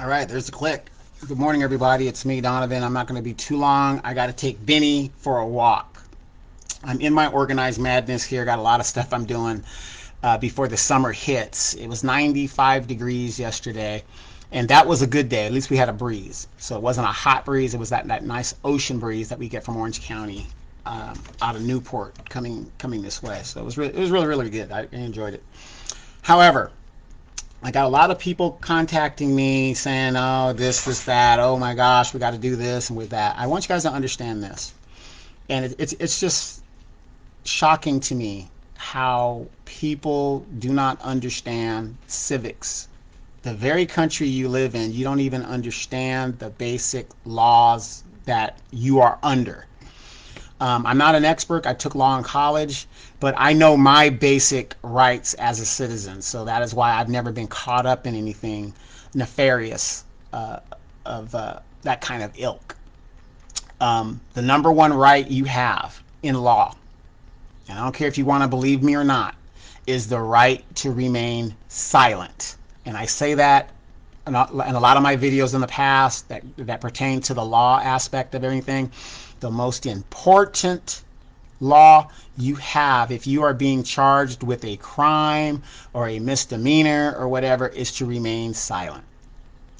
All right, there's the click. Good morning, everybody. It's me, Donovan. I'm not going to be too long. I got to take Benny for a walk. I'm in my organized madness here. Got a lot of stuff I'm doing before the summer hits. It was 95 degrees yesterday, and that was a good day. At least we had a breeze. So it wasn't a hot breeze. It was that nice ocean breeze that we get from Orange County out of Newport coming this way. So it was really good. I enjoyed it. However, I got a lot of people contacting me saying, oh, this, that, oh my gosh, we got to do this and with that. I want you guys to understand this. And it's just shocking to me how people do not understand civics. The very country you live in, you don't even understand the basic laws that you are under. I'm not an expert. I took law in college, but I know my basic rights as a citizen. So that is why I've never been caught up in anything nefarious of that kind of ilk. The number one right you have in law, and I don't care if you want to believe me or not, is the right to remain silent. And I say that in a lot of my videos in the past that pertain to the law aspect of everything. The most important law you have if you are being charged with a crime or a misdemeanor or whatever is to remain silent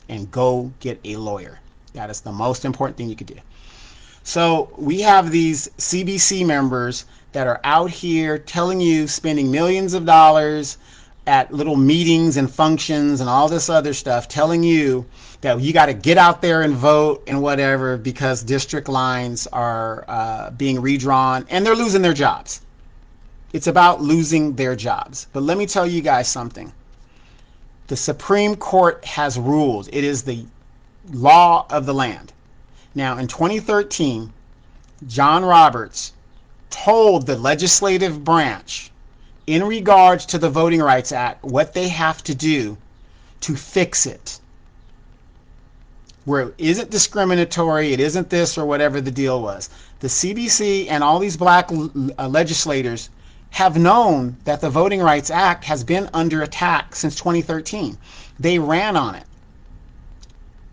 and go get a lawyer. That is the most important thing you could do. So we have these CBC members that are out here telling you, spending millions of dollars at little meetings and functions and all this other stuff, telling you that you got to get out there and vote and whatever because district lines are being redrawn and they're losing their jobs. It's about losing their jobs. But let me tell you guys something. The Supreme Court has rules. It is the law of the land. Now, in 2013, John Roberts told the legislative branch in regards to the Voting Rights Act what they have to do to fix it. Where it isn't discriminatory, it isn't this or whatever the deal was. The CBC and all these black legislators have known that the Voting Rights Act has been under attack since 2013. They ran on it.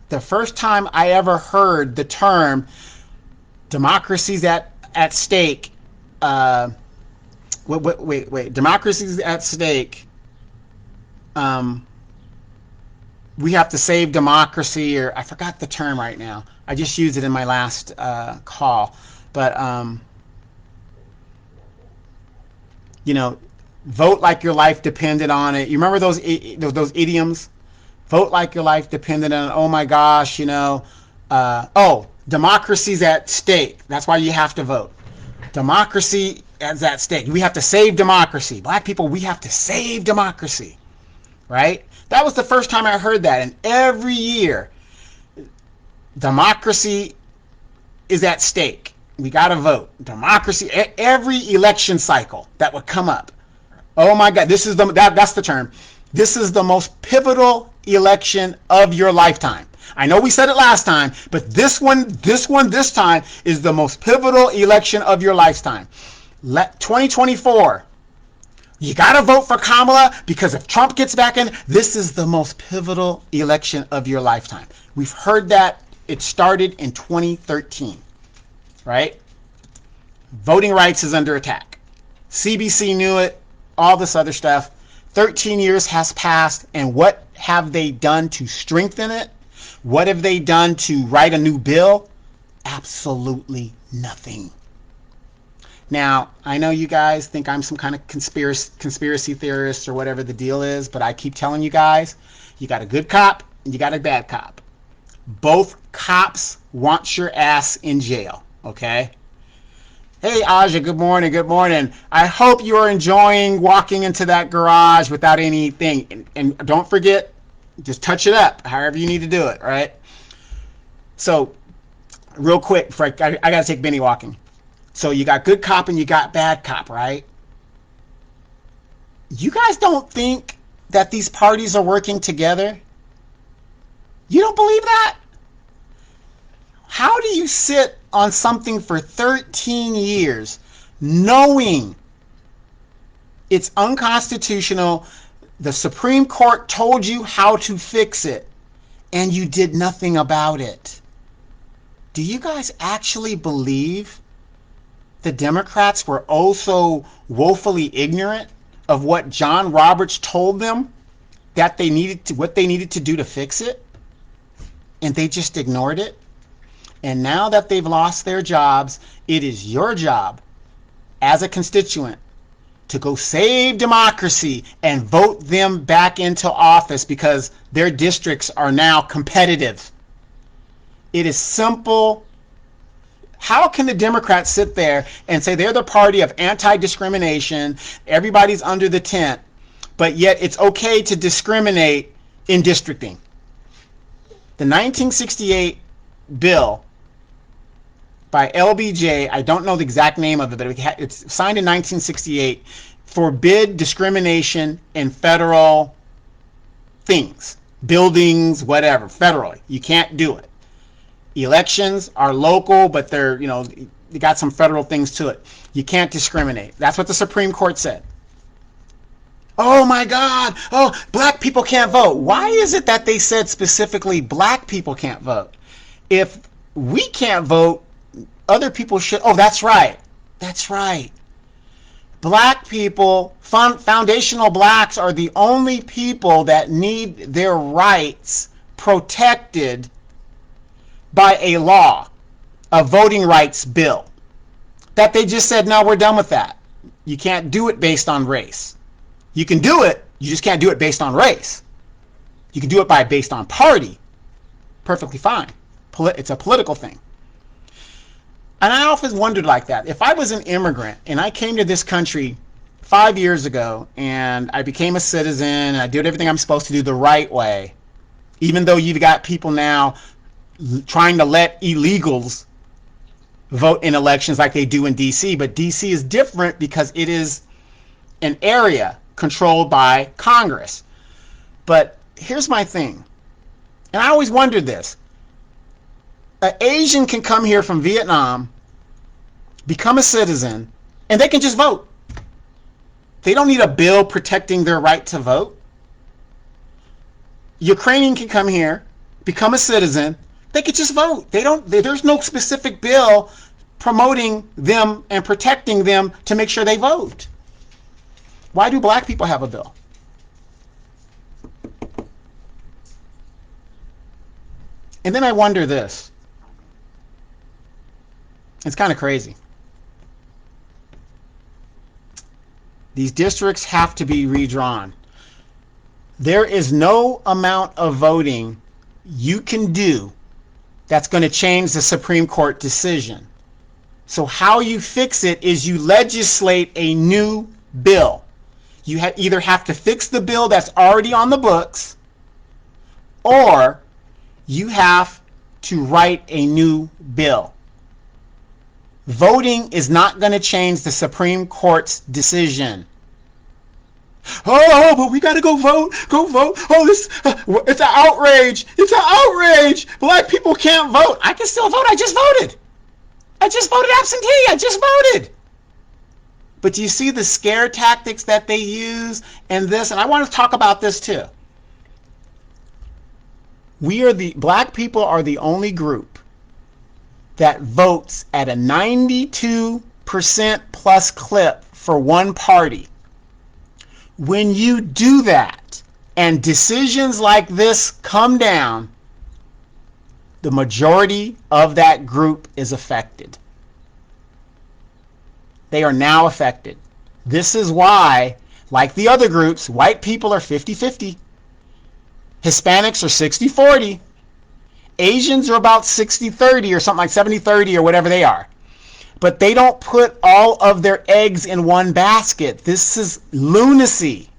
The first time I ever heard the term democracy's at stake, wait, democracy's at stake, we have to save democracy, or I forgot the term right now. I just used it in my last call. But, vote like your life depended on it. You remember those idioms? Vote like your life depended on it. Oh my gosh, democracy's at stake. That's why you have to vote. Democracy is at stake. We have to save democracy. Black people, we have to save democracy. Right? That was the first time I heard that. And every year, democracy is at stake. We got to vote. Democracy, every election cycle that would come up. Oh my God, that's the term. This is the most pivotal election of your lifetime. I know we said it last time, but this time is the most pivotal election of your lifetime. 2024. You got to vote for Kamala because if Trump gets back in, this is the most pivotal election of your lifetime. We've heard that. It started in 2013, right? Voting rights is under attack. CBC knew it, all this other stuff. 13 years has passed, and what have they done to strengthen it? What have they done to write a new bill? Absolutely nothing. Now, I know you guys think I'm some kind of conspiracy theorist or whatever the deal is, but I keep telling you guys, you got a good cop and you got a bad cop. Both cops want your ass in jail, okay? Hey, Aja, good morning, good morning. I hope you are enjoying walking into that garage without anything. And don't forget, just touch it up, however you need to do it, right? So, real quick, I got to take Benny walking. So you got good cop and you got bad cop, right? You guys don't think that these parties are working together? You don't believe that? How do you sit on something for 13 years knowing it's unconstitutional, the Supreme Court told you how to fix it, and you did nothing about it. Do you guys actually believe the Democrats were oh so woefully ignorant of what John Roberts told them that they needed to, what they needed to do to fix it, and they just ignored it? And now that they've lost their jobs, it is your job as a constituent to go save democracy and vote them back into office, because their districts are now competitive. It is simple. How can the Democrats sit there and say they're the party of anti-discrimination, everybody's under the tent, but yet it's okay to discriminate in districting? The 1968 bill by LBJ, I don't know the exact name of it, but it's signed in 1968, forbid discrimination in federal things, buildings, whatever, federally. You can't do it. Elections are local, but they're, they got some federal things to it. You can't discriminate. That's what the Supreme Court said. Oh my God, black people can't vote. Why is it that they said specifically black people can't vote? If we can't vote, other people should. Oh, that's right. That's right. Black people, foundational blacks, are the only people that need their rights protected by a law, a voting rights bill. That they just said, no, we're done with that. You can't do it based on race. You can do it, you just can't do it based on race. You can do it based on party. Perfectly fine. It's a political thing. And I often wondered like that. If I was an immigrant and I came to this country 5 years ago and I became a citizen and I did everything I'm supposed to do the right way, even though you've got people now trying to let illegals vote in elections like they do in DC, but DC is different because it is an area controlled by Congress. But here's my thing, and I always wondered this. An Asian can come here from Vietnam, become a citizen, and they can just vote. They don't need a bill protecting their right to vote. Ukrainian can come here, become a citizen, they could just vote. There's no specific bill promoting them and protecting them to make sure they vote. Why do black people have a bill? And then I wonder this. It's kind of crazy. These districts have to be redrawn. There is no amount of voting you can do that's going to change the Supreme Court decision. So how you fix it is you legislate a new bill. You either have to fix the bill that's already on the books, or you have to write a new bill. Voting is not going to change the Supreme Court's decision. Oh, but we got to go vote. Go vote. Oh, it's an outrage. It's an outrage. Black people can't vote. I can still vote. I just voted. I just voted absentee. I just voted. But do you see the scare tactics that they use and this? And I want to talk about this too. Black people are the only group that votes at a 92% plus clip for one party. When you do that and decisions like this come down, the majority of that group is affected. They are now affected. This is why, like the other groups, white people are 50-50. Hispanics are 60-40. Asians are about 60-30 or something like 70-30 or whatever they are. But they don't put all of their eggs in one basket. This is lunacy.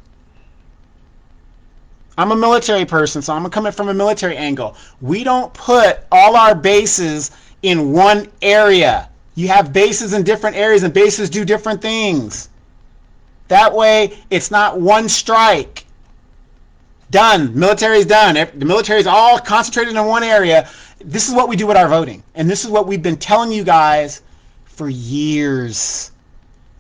I'm a military person, so I'm coming from a military angle. We don't put all our bases in one area. You have bases in different areas, and bases do different things. That way, it's not one strike. Done. Military's done. The military's all concentrated in one area. This is what we do with our voting. And this is what we've been telling you guys for years.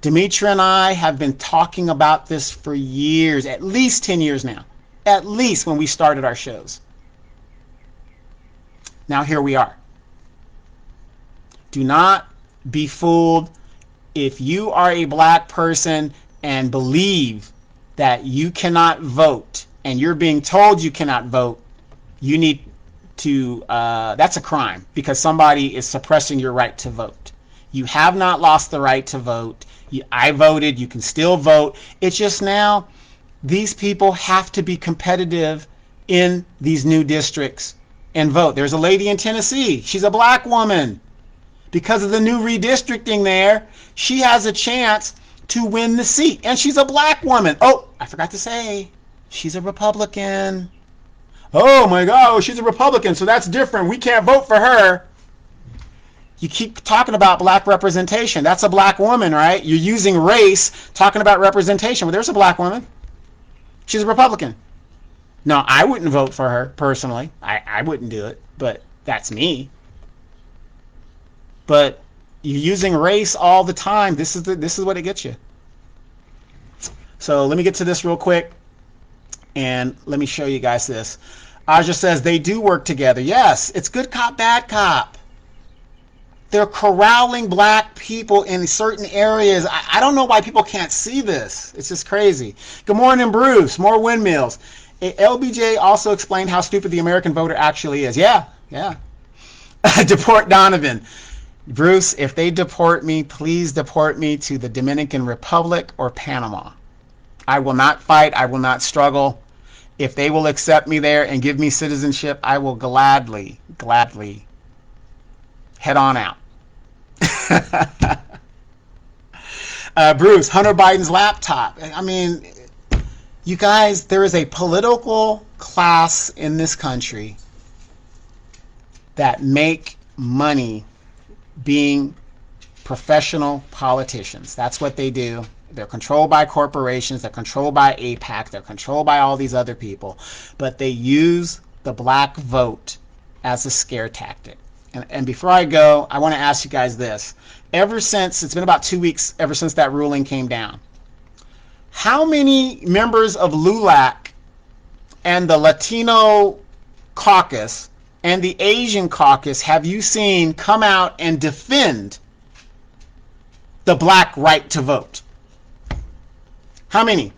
Demetria and I have been talking about this for years, at least 10 years now. At least when we started our shows. Now here we are. Do not be fooled. If you are a black person and believe that you cannot vote and you're being told you cannot vote, you need to, that's a crime, because somebody is suppressing your right to vote. You have not lost the right to vote. I voted. You can still vote. It's just now these people have to be competitive in these new districts and vote. There's a lady in Tennessee. She's a black woman. Because of the new redistricting there, she has a chance to win the seat. And she's a black woman. Oh, I forgot to say, she's a Republican. Oh my God, she's a Republican, so that's different. We can't vote for her. You keep talking about black representation. That's a black woman, right? You're using race, talking about representation. Well, there's a black woman. She's a Republican. No, I wouldn't vote for her personally. I wouldn't do it, but that's me. But you're using race all the time. This is what it gets you. So let me get to this real quick, and let me show you guys this. Aja says they do work together. Yes, it's good cop, bad cop. They're corralling black people in certain areas. I don't know why people can't see this. It's just crazy. Good morning, Bruce. More windmills. LBJ also explained how stupid the American voter actually is. Yeah. Deport Donovan. Bruce, if they deport me, please deport me to the Dominican Republic or Panama. I will not fight. I will not struggle. If they will accept me there and give me citizenship, I will gladly head on out. Bruce, Hunter Biden's laptop. I mean, you guys, there is a political class in this country that make money being professional politicians. That's what they do. They're controlled by corporations. They're controlled by AIPAC. They're controlled by all these other people. But they use the black vote as a scare tactic. And before I go, I want to ask you guys this. Ever since, it's been about 2 weeks ever since that ruling came down, how many members of LULAC and the Latino caucus and the Asian caucus have you seen come out and defend the black right to vote? How many?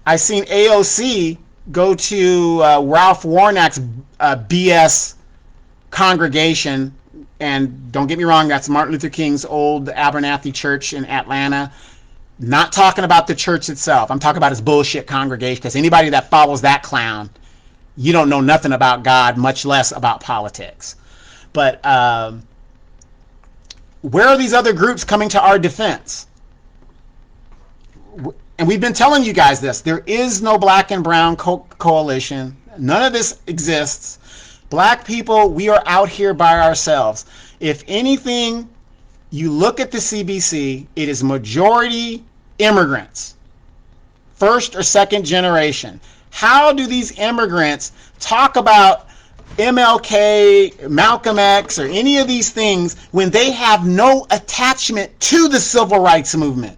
I've seen AOC go to Ralph Warnock's BS congregation, and don't get me wrong, that's Martin Luther King's old Abernathy church in Atlanta. Not talking about the church itself. I'm talking about his bullshit congregation, because anybody that follows that clown, you don't know nothing about God, much less about politics. But where are these other groups coming to our defense? And we've been telling you guys this. There is no black and brown coalition. None of this exists. Black people, we are out here by ourselves. If anything, you look at the CBC, it is majority immigrants, first or second generation. How do these immigrants talk about MLK, Malcolm X, or any of these things when they have no attachment to the civil rights movement?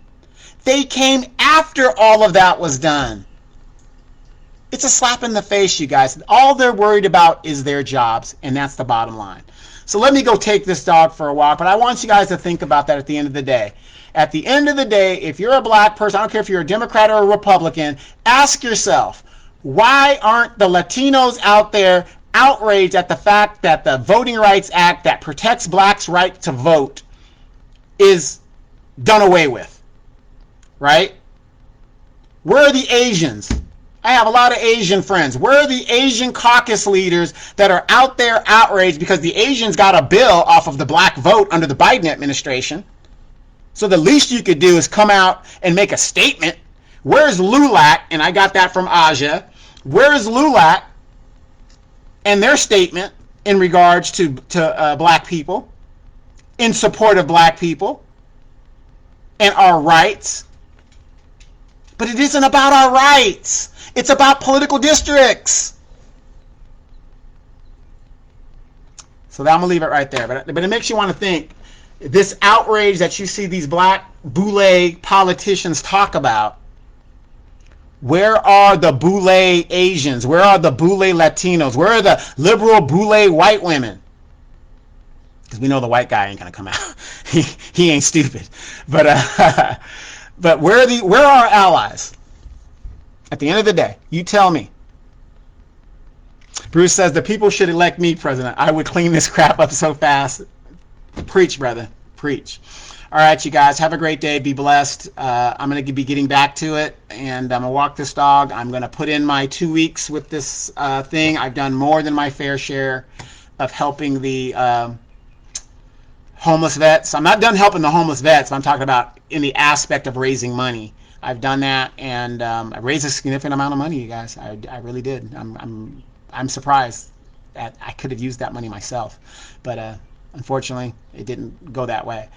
They came after all of that was done. It's a slap in the face, you guys. All they're worried about is their jobs, and that's the bottom line. So let me go take this dog for a walk, but I want you guys to think about that at the end of the day. At the end of the day, if you're a black person, I don't care if you're a Democrat or a Republican, ask yourself, why aren't the Latinos out there outraged at the fact that the Voting Rights Act that protects blacks' right to vote is done away with? Right? Where are the Asians? I have a lot of Asian friends. Where are the Asian caucus leaders that are out there outraged because the Asians got a bill off of the black vote under the Biden administration? So the least you could do is come out and make a statement. Where's LULAC? And I got that from Aja. Where's LULAC and their statement in regards to black people, in support of black people and our rights? But it isn't about our rights. It's about political districts. So I'm going to leave it right there. But it makes you want to think, this outrage that you see these black boule politicians talk about, Where are the boule Asians? Where are the boule Latinos? Where are the liberal boule white women? Because we know the white guy ain't gonna come out. he ain't stupid. But but where are our allies? At the end of the day, you tell me. Bruce says the people should elect me president. I would clean this crap up so fast. Preach, brother. Preach. All right, you guys, have a great day. Be blessed. I'm going to be getting back to it, and I'm going to walk this dog. I'm going to put in my 2 weeks with this thing. I've done more than my fair share of helping the homeless vets. I'm not done helping the homeless vets, but I'm talking about in the aspect of raising money. I've done that, and I raised a significant amount of money, you guys. I really did. I'm surprised that I could have used that money myself, but unfortunately, it didn't go that way.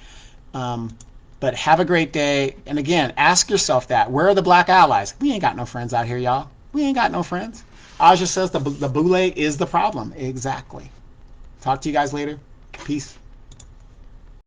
But have a great day. And again, ask yourself that. Where are the black allies? We ain't got no friends out here, y'all. We ain't got no friends. Aja says the boule is the problem. Exactly. Talk to you guys later. Peace.